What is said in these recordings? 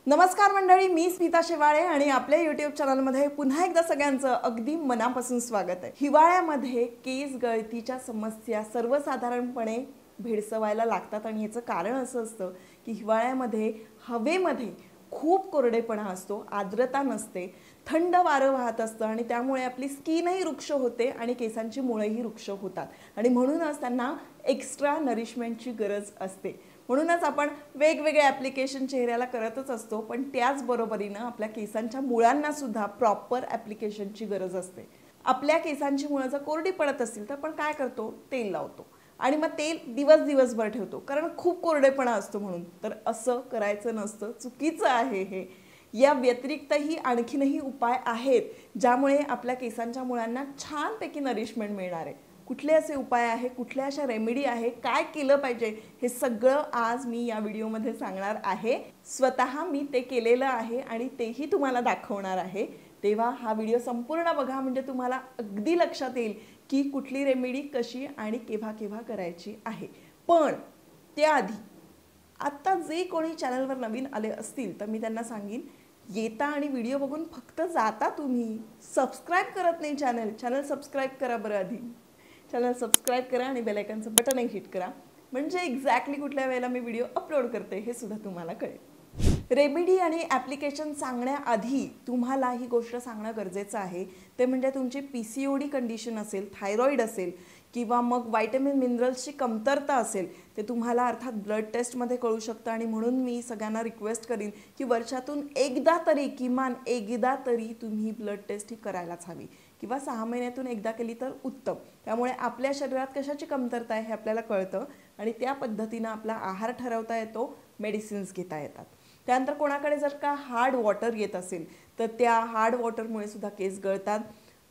नमस्कार मंडळी, मी स्मिता शेवाळे आणि आपल्या YouTube चॅनलमध्ये पुन्हा एकदा सगळ्यांचं अगदी मनापासून स्वागत आहे। हिवाळ्यामध्ये केस गळतीच्या समस्या सर्वसाधारणपणे भेडसावायला लागतात आणि याचं कारण असं असतं की हिवाळ्यामध्ये हवेमध्ये खूप कोरडेपणा असतो, आर्द्रता नसते, थंड वारं वाहत असतं आणि त्यामुळे आपली स्किनही रुक्ष होते आणि केसांची मुळंही रुक्ष होतात आणि म्हणूनच त्यांना एक्स्ट्रा नरिशमेंटची गरज असते। म्हणूनच आपण वेगवेगळे ॲप्लिकेशन चेहऱ्याला करतच असतो, पण त्याचबरोबरीनं आपल्या केसांच्या मुळांना सुद्धा प्रॉपर ॲप्लिकेशनची गरज असते। आपल्या केसांची मुळं जर कोरडी पडत असतील तर आपण काय करतो, तेल लावतो आणि मग तेल दिवसभर ठेवतो कारण खूप कोरडेपणा असतो म्हणून। तर असं करायचं नसतं, चुकीचं आहे हे। या व्यतिरिक्तही आणखीनही उपाय आहेत ज्यामुळे आपल्या केसांच्या मुळांना छानपैकी नरिशमेंट मिळणार आहे। कुठले असे उपाय आहे, कुठल्या अशा रेमेडी आहे, काय केलं पाहिजे, हे सगळं आज मी या व्हिडिओमध्ये सांगणार आहे। स्वतः मी ते केलेलं आहे आणि तेही तुम्हाला दाखवणार आहे। तेव्हा हा व्हिडिओ संपूर्ण बघा, म्हणजे तुम्हाला अगदी लक्षात येईल की कुठली रेमेडी कशी आणि केव्हा केव्हा करायची आहे। पण त्याआधी आता जे कोणी चॅनलवर नवीन आले असतील तर मी त्यांना सांगीन, येता आणि व्हिडिओ बघून फक्त जाता तुम्ही, सबस्क्राईब करत नाही चॅनल सबस्क्राईब करा बरं आधी। चॅनल सबस्क्राईब करा आणि बेल आयकॉनचं बटनही हिट करा, म्हणजे एक्झॅक्टली कुठल्या वेळेला मी व्हिडिओ अपलोड करते हे सुद्धा तुम्हाला कळेल। रेमेडी आणि ॲप्लिकेशन सांगण्याआधी तुम्हाला ही गोष्ट सांगणं गरजेचं आहे, ते म्हणजे तुमची PCOD कंडिशन असेल, थायरॉईड असेल किंवा मग व्हायटमिन मिनरल्सची कमतरता असेल, ते तुम्हाला अर्थात ब्लड टेस्टमध्ये कळू शकतं। आणि म्हणून मी सगळ्यांना रिक्वेस्ट करीन की वर्षातून एकदा तरी, किमान एकदा तरी तुम्ही ब्लड टेस्ट ही करायलाच हवी किंवा 6 महिन्यातून एकदा केली तर उत्तम। त्यामुळे आपल्या शरीरात कशाची कमतरता आहे हे आपल्याला कळतं आणि त्या पद्धतीनं आपला आहार ठरवता येतो, मेडिसिन्स घेता येतात। त्यानंतर कोणाकडे जर का हार्ड वॉटर येत असेल तर त्या हार्ड वॉटरमुळे सुद्धा केस गळतात।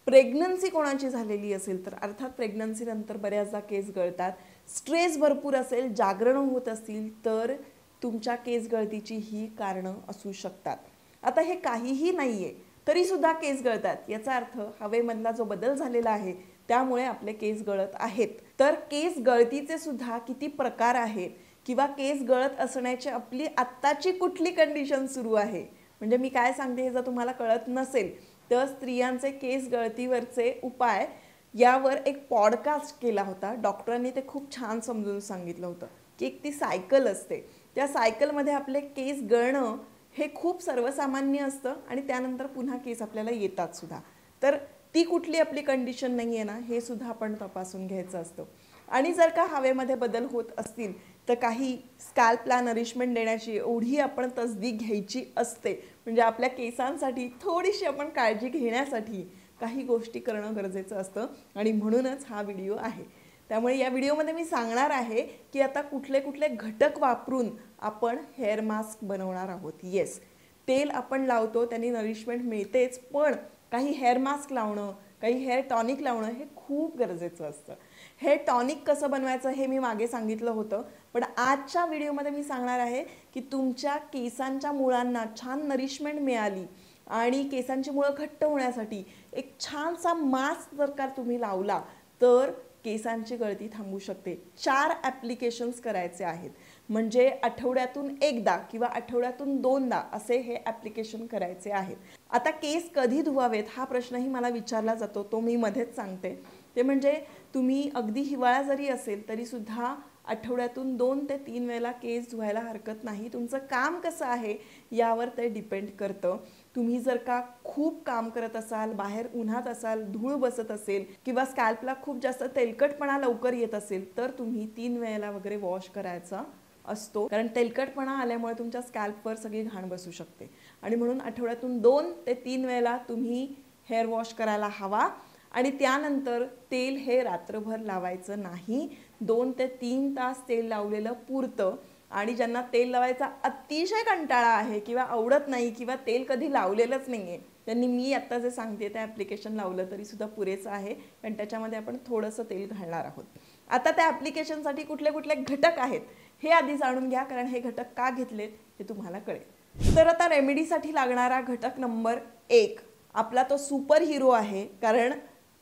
प्रेग्नन्सी कोणाची झालेली असेल तर अर्थात प्रेग्नन्सीनंतर बऱ्याचदा केस गळतात। स्ट्रेस भरपूर असेल, जागरण होत असतील तर तुमच्या केस गळतीची ही कारणं असू शकतात। आता हे काहीही नाही आहे तरी सुद्धा केस गळतात, याचा अर्थ हवेमधला जो बदल झालेला आहे त्यामुळे आपले केस गळत आहेत। तर केस गळतीचे सुद्धा किती प्रकार आहेत किंवा केस गळत असण्याची आपली आत्ताची कुठली कंडिशन सुरू आहे, म्हणजे मी काय सांगते हे जर तुम्हाला कळत नसेल तर स्त्रियांचे केस गळतीवरचे उपाय यावर एक पॉडकास्ट केला होता। डॉक्टरांनी ते खूप छान समजून सांगितलं होतं की एक ती सायकल असते, त्या सायकलमध्ये आपले केस गळणं हे खूप सर्वसामान्य असतं आणि त्यानंतर पुन्हा केस आपल्याला येतात सुद्धा। तर ती कुठली आपली कंडिशन नाही आहे ना, हे सुद्धा आपण तपासून घ्यायचं असतं। आणि जर का हवेमध्ये बदल होत असतील तर काही स्कॅल्पला नरिशमेंट देण्याची एवढी आपण तसदी घ्यायची असते, म्हणजे आपल्या केसांसाठी थोडीशी आपण काळजी घेण्यासाठी काही गोष्टी करणं गरजेचं असतं आणि म्हणूनच हा व्हिडिओ आहे। त्यामुळे या व्हिडिओमध्ये मी सांगणार आहे की आता कुठले कुठले घटक वापरून आपण हेअर मास्क बनवणार आहोत। येस, तेल आपण लावतो त्यांनी नरिशमेंट मिळतेच, पण काही हेअर मास्क लावणं, काही हेअर टॉनिक लावणं हे खूप गरजेचं असतं। हेअर टॉनिक कसं बनवायचं हे मी मागे सांगितलं होतं, पण आजच्या व्हिडिओमध्ये मी सांगणार आहे की तुमच्या केसांच्या मुळांना छान नरिशमेंट मिळाली आणि केसांची मुळं घट्ट होण्यासाठी एक छानसा मास्क जर का तुम्ही लावला तर केसांची गळती थांबू शकते। 4 ॲप्लिकेशन्स करायचे आहेत, म्हणजे आठवड्यातून एकदा किंवा आठवड्यातून 2दा असे हे ॲप्लिकेशन करायचे आहेत। आता केस कधी धुवावेत हा प्रश्नही मला विचारला जातो, तो मी मध्येच सांगते। ते म्हणजे तुम्ही अगदी हिवाळा जरी असेल तरी सुद्धा आठवड्यातून 2 ते 3 वेळेला केस धुवायला हरकत नाही। तुमचं काम कसं आहे यावर ते डिपेंड करतं। तुम्ही जर का खूप काम करत असाल, बाहेर उन्हात असाल, धूळ बसत असेल किंवा स्कॅल्पला खूप जास्त तेलकटपणा लवकर येत असेल तर तुम्ही 3 वेळेला वगैरे वॉश करायचा असतो, कारण तेलकटपणा आल्यामुळे तुमच्या स्कॅल्पवर सगळी घाण बसू शकते आणि म्हणून आठवड्यातून 2 ते 3 वेळेला तुम्ही हेअर वॉश करायला हवा। आणि त्यानंतर तेल हे रात्रभर लावायचं नाही, 2 ते 3 तास तेल लावलेलं पुरतं। आणि ज्यांना तेल लावायचा अतिशय कंटाळा आहे किंवा आवडत नाही किंवा तेल कधी लावलेलंच नाही आहे, त्यांनी मी आत्ता जे सांगते त्या ॲप्लिकेशन लावलं तरी सुद्धा पुरेचं आहे, कारण त्याच्यामध्ये आपण थोडंसं तेल घालणार आहोत। आता त्या ॲप्लिकेशनसाठी कुठले कुठले घटक आहेत हे आधी जाणून घ्या, कारण हे घटक का घेतलेत हे तुम्हाला कळेल। तर आता रेमेडीसाठी लागणारा घटक नंबर 1 आपला तो सुपर हिरो आहे, कारण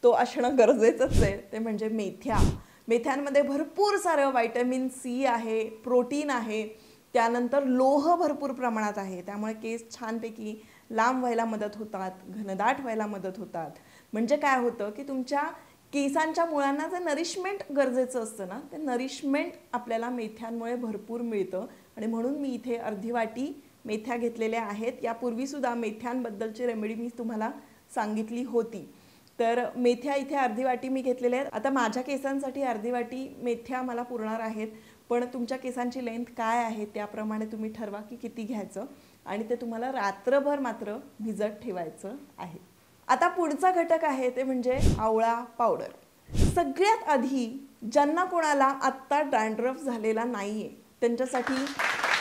तो असणं गरजेचंच आहे, ते म्हणजे मेथ्या। मेथ्यांमध्ये भरपूर सारं व्हिटॅमिन C आहे, प्रोटीन आहे त्यानंतर लोह भरपूर प्रमाणात आहे, त्यामुळे केस छानपैकी लांब व्हायला मदत होतात, घनदाट व्हायला मदत होतात. म्हणजे काय होतं की तुमच्या केसांच्या मुळांना जे नरिशमेंट गरजेचं असतं ना, ते नरिशमेंट आपल्याला मेथ्यांमुळे भरपूर मिळतं. आणि म्हणून मी इथे अर्धी वाटी मेथ्या घेतलेल्या आहेत. यापूर्वीसुद्धा मेथ्यांबद्दलची रेमेडी मी तुम्हाला सांगितली होती. तर मेथ्या इथे अर्धी वाटी मी घेतलेल्या आहेत. आता माझ्या केसांसाठी अर्धी वाटी मेथ्या मला पुरणार आहेत, पण तुमच्या केसांची लेंथ काय आहे त्याप्रमाणे तुम्ही ठरवा की किती घ्यायचं, आणि ते तुम्हाला रात्रभर मात्र भिजत ठेवायचं आहे. आता पुढचा घटक आहे ते म्हणजे आवळा पावडर. सगळ्यात आधी ज्यांना कोणाला आत्ता डॅन्ड्रफ झालेला नाहीये त्यांच्यासाठी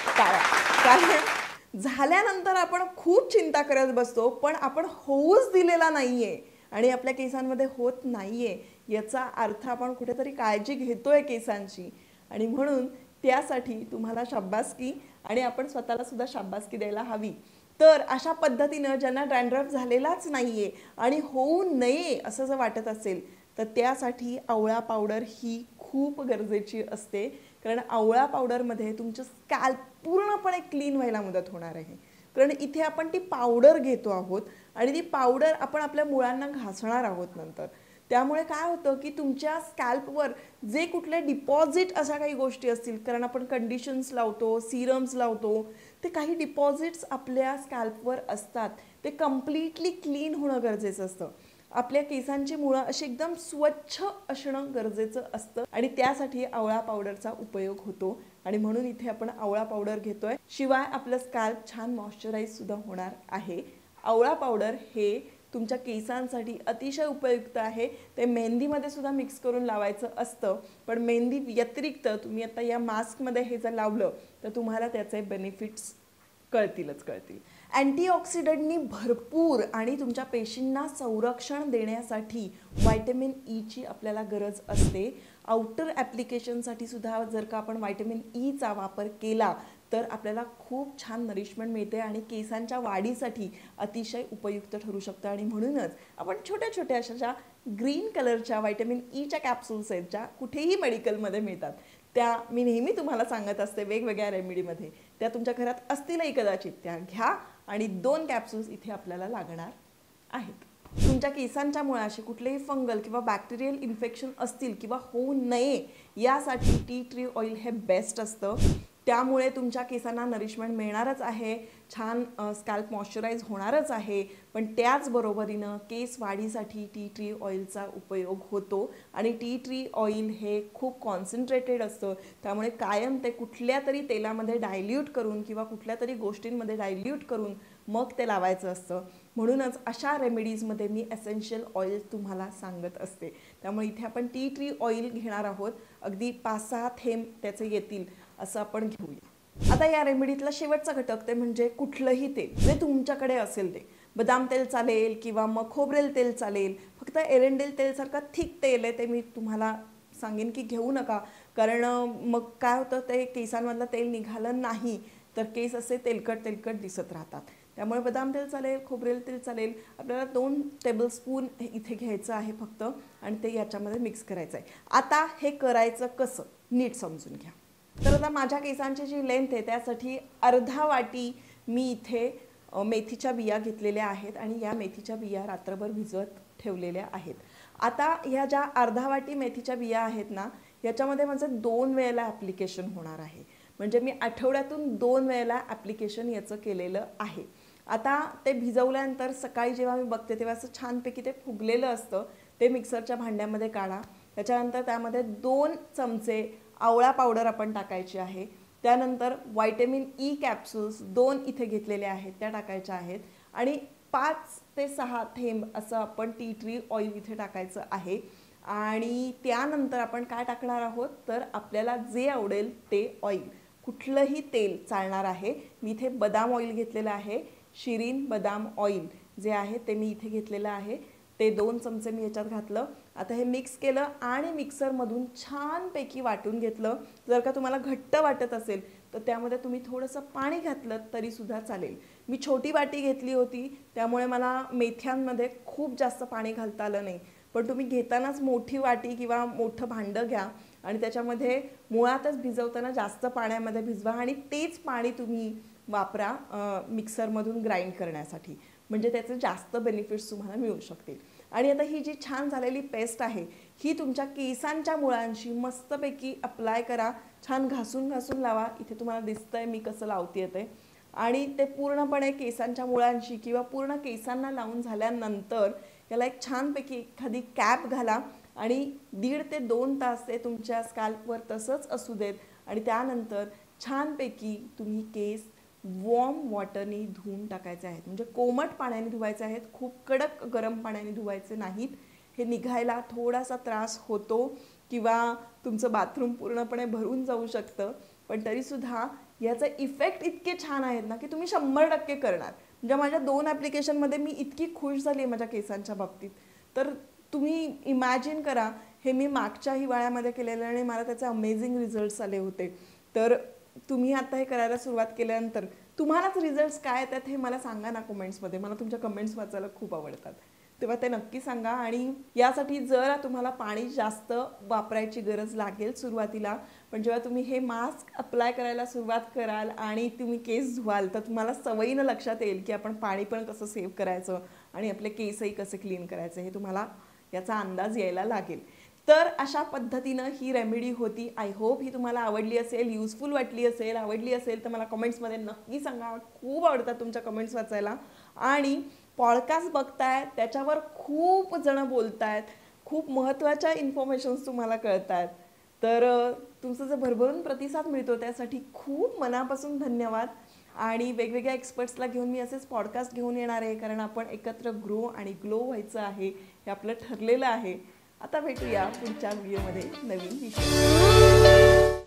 टाळा. कारण झाल्यानंतर आपण खूप चिंता करत बसतो, पण आपण होऊच दिलेला नाहीये आणि आपल्या केसांमध्ये होत नाहीये याचा अर्थ आपण कुठेतरी काळजी घेतोय केसांची. आणि म्हणून त्यासाठी तुम्हाला शाब्बासकी, आणि आपण स्वतःला सुद्धा शाब्बासकी द्यायला हवी. तर अशा पद्धतीनं ज्यांना डॅन्ड्रफ झालेलाच नाहीये आणि होऊ नये असं जर वाटत असेल तर त्यासाठी आवळा पावडर ही खूप गरजेची असते. कारण आवळा पावडरमध्ये तुमचं स्कॅल्प पूर्णपणे क्लीन व्हायला मदत होणार आहे. कारण इथे आपण ती पावडर घेतो आहोत आणि ती पावडर आपण आपल्या मुळांना घासणार आहोत नंतर. त्यामुळे काय होतं की तुमच्या स्कॅल्पवर जे कुठले डिपॉझिट अशा काही गोष्टी असतील, कारण आपण कंडिशन्स लावतो, सिरम्स लावतो, ते काही डिपॉझिट्स आपल्या स्कॅल्पवर असतात, ते कम्प्लिटली क्लीन होणं गरजेचं असतं. आपल्या केसांची मुळं अशी एकदम स्वच्छ असणं गरजेचं असतं आणि त्यासाठी आवळा पावडरचा उपयोग होतो. आणि म्हणून इथे आपण आवळा पावडर घेतोय. शिवाय आपलं स्कॅल्प छान मॉइश्चराईज सुद्धा होणार आहे. आवळा पावडर हे तुमच्या केसांसाठी अतिशय उपयुक्त आहे. ते मेहंदीमध्ये सुद्धा मिक्स करून लावायचं असतं, पण मेहंदी व्यतिरिक्त तुम्ही आता या मास्कमध्ये हे जर लावलं तर तुम्हाला त्याचे बेनिफिट्स कळतीलच कळतील. अँटीऑक्सिडंटनी भरपूर आणि तुमच्या पेशींना संरक्षण देण्यासाठी व्हायटॅमिन ईची आपल्याला गरज असते. आउटर ॲप्लिकेशनसाठी सुद्धा जर का आपण व्हायटॅमिन ईचा वापर केला तर आपल्याला खूप छान नरिशमेंट मिळते आणि केसांच्या वाढीसाठी अतिशय उपयुक्त ठरू शकतं. आणि म्हणूनच आपण छोट्या छोट्या अशा ज्या ग्रीन कलरच्या व्हायटॅमिन ईच्या कॅप्सूल्स आहेत, ज्या कुठेही मेडिकलमध्ये मिळतात, त्या मी नेहमी तुम्हाला सांगत असते वेगवेगळ्या रेमेडीमध्ये, त्या तुमच्या घरात असतीलही कदाचित, त्या घ्या आणि 2 कॅप्सूल्स इथे आपल्याला लागणार आहेत. तुमच्या केसांच्या मुळाशी कुठलेही फंगल किंवा बॅक्टेरियल इन्फेक्शन असतील किंवा होऊ नये यासाठी टी ट्री ऑइल हे बेस्ट असतं. त्यामुळे तुमच्या केसांना नरिशमेंट मिळणारच आहे, छान स्कॅल्प मॉइश्चराईज होणारच आहे, पण त्याचबरोबरीनं केस वाढीसाठी टी ट्री ऑइलचा उपयोग होतो. आणि टी ट्री ऑइल हे खूप कॉन्सन्ट्रेटेड असतं, त्यामुळे कायम ते कुठल्या तरी तेलामध्ये डायल्यूट करून किंवा कुठल्या तरी गोष्टींमध्ये डायल्यूट करून मग ते लावायचं असतं. म्हणूनच अशा रेमेडीजमध्ये मी एसेन्शियल ऑइल तुम्हाला सांगत असते. त्यामुळे इथे आपण टी ट्री ऑइल घेणार आहोत, अगदी 5-6 थेंब त्याचे येतील असं आपण घेऊया. आता या रेमेडीतला शेवटचा घटक ते म्हणजे कुठलंही तेल जे तुमच्याकडे असेल ते. बदाम तेल चालेल किंवा मग खोबरेल तेल चालेल. फक्त एरंडेल तेलसारखं थिक तेल आहे ते मी तुम्हाला सांगेन की घेऊ नका, कारण मग काय होतं, ते केसांमधलं तेल निघालं नाही तर केस असे तेलकट तेलकट दिसत राहतात. त्यामुळे बदाम तेल चालेल, खोबरेल तेल चालेल. आपल्याला 2 टेबलस्पून इथे घ्यायचं आहे फक्त आणि ते याच्यामध्ये मिक्स करायचं आहे. आता हे करायचं कसं नीट समजून घ्या. तर आता माझ्या केसांची जी लेंथ आहे त्यासाठी अर्धा वाटी मी इथे मेथीच्या बिया घेतलेल्या आहेत आणि या मेथीच्या बिया रात्रभर भिजवत ठेवलेल्या आहेत. आता ह्या ज्या अर्धा वाटी मेथीच्या बिया आहेत ना, याच्यामध्ये माझं 2 वेळेला ॲप्लिकेशन होणार आहे. म्हणजे मी आठवड्यातून 2 वेळेला ॲप्लिकेशन याचं केलेलं आहे. आता ते भिजवल्यानंतर सकाळी जेव्हा मी बघते तेव्हा असं छानपैकी ते फुगलेलं असतं. ते मिक्सरच्या भांड्यामध्ये काढा. त्याच्यानंतर त्यामध्ये 2 चमचे आवळा पावडर आपण टाकायची आहे. त्यानंतर व्हायटॅमिन ई कॅप्सूल्स 2 इथे घेतलेले आहेत त्या टाकायच्या आहेत आणि 5 ते 6 थेंब असं आपण टी ट्री ऑइल इथे टाकायचं आहे. आणि त्यानंतर आपण काय टाकणार आहोत तर आपल्याला जे आवडेल ते ऑइल, कुठलंही तेल चालणार आहे. मी इथे बदाम ऑइल घेतलेलं आहे. शिरीन बदाम ऑइल जे आहे ते मी इथे घेतलेलं आहे. ते 2 चमचे मी याच्यात घातलं. आता हे मिक्स केलं आणि मिक्सरमधून छानपैकी वाटून घेतलं. जर का तुम्हाला घट्ट वाटत असेल तर त्यामध्ये तुम्ही थोडंसं पाणी घातलं तरीसुद्धा चालेल. मी छोटी वाटी घेतली होती त्यामुळे मला मेथ्यांमध्ये खूप जास्त पाणी घालता आलं नाही, पण तुम्ही घेतानाच मोठी वाटी किंवा मोठं भांडं घ्या आणि त्याच्यामध्ये मुळातच भिजवताना जास्त पाण्यामध्ये भिजवा आणि तेच पाणी तुम्ही वापरा मिक्सरमधून ग्राइंड करण्यासाठी, म्हणजे त्याचे जास्त बेनिफिट्स तुम्हाला मिळू शकतील. आणि आता ही जी छान झालेली पेस्ट आहे ही तुमच्या केसांच्या मुळांशी मस्तपैकी अप्लाय करा. छान घासून घासून लावा. इथे तुम्हाला दिसतंय मी कसं लावते ते. आणि ते पूर्णपणे केसांच्या मुळांशी किंवा पूर्ण केसांना लावून झाल्यानंतर याला एक छानपैकी एखादी कॅप घाला आणि 1.5 ते 2 तास ते तुमच्या स्कॅल्पवर तसंच असू देत. आणि त्यानंतर छानपैकी तुम्ही केस वॉर्म वॉटरनी धुवून टाकायचे आहेत, म्हणजे कोमट पाण्याने धुवायचे आहेत, खूप कडक गरम पाण्याने धुवायचे नाहीत. हे निघायला थोडासा त्रास होतो किंवा तुमचं बाथरूम पूर्णपणे भरून जाऊ शकतं, पण तरीसुद्धा याचा इफेक्ट इतके छान आहेत ना की तुम्ही 100% करणार. म्हणजे माझ्या 2 ॲप्लिकेशनमध्ये मी इतकी खुश झाली आहे माझ्या केसांच्या बाबतीत. तर तुम्ही इमॅजिन करा, हे मी मागच्या हिवाळ्यामध्ये केलेलं आणि मला त्याचे अमेझिंग रिझल्ट्स आले होते. तर तुम्ही आता हे करायला सुरुवात केल्यानंतर तुम्हालाच रिझल्ट्स काय येतात हे मला सांगा ना कमेंट्समध्ये. मला तुमच्या कमेंट्स वाचायला खूप आवडतात, तेव्हा ते नक्की सांगा. आणि यासाठी जर तुम्हाला पाणी जास्त वापरायची गरज लागेल सुरुवातीला, पण जेव्हा तुम्ही हे मास्क अप्लाय करायला सुरुवात कराल आणि तुम्ही केस धुवाल तर तुम्हाला सवयीनं लक्षात येईल की आपण पाणी पण कसं सेव्ह करायचं आणि आपले केसही कसे क्लीन करायचे हे तुम्हाला याचा अंदाज यायला लागेल. तर अशा पद्धतीनं ही रेमेडी होती. आय होप ही तुम्हाला आवडली असेल, युजफुल वाटली असेल. आवडली असेल तर मला कमेंट्समध्ये नक्की सांगा. खूप आवडतात तुमच्या कमेंट्स वाचायला. आणि पॉडकास्ट बघतायत त्याच्यावर खूप जण बोलतायत, खूप महत्त्वाच्या इन्फॉर्मेशन्स तुम्हाला कळतायत. तर तुमचं जे भरभरून प्रतिसाद मिळतो त्यासाठी खूप मनापासून धन्यवाद. आणि वेगवेगळ्या एक्सपर्ट्सला घेऊन मी असेच पॉडकास्ट घेऊन येणार आहे, कारण आपण एकत्र ग्रो आणि ग्लो व्हायचं आहे हे आपलं ठरलेलं आहे. आता भेटूया पुढच्या व्हिडिओमध्ये नवीन विषय.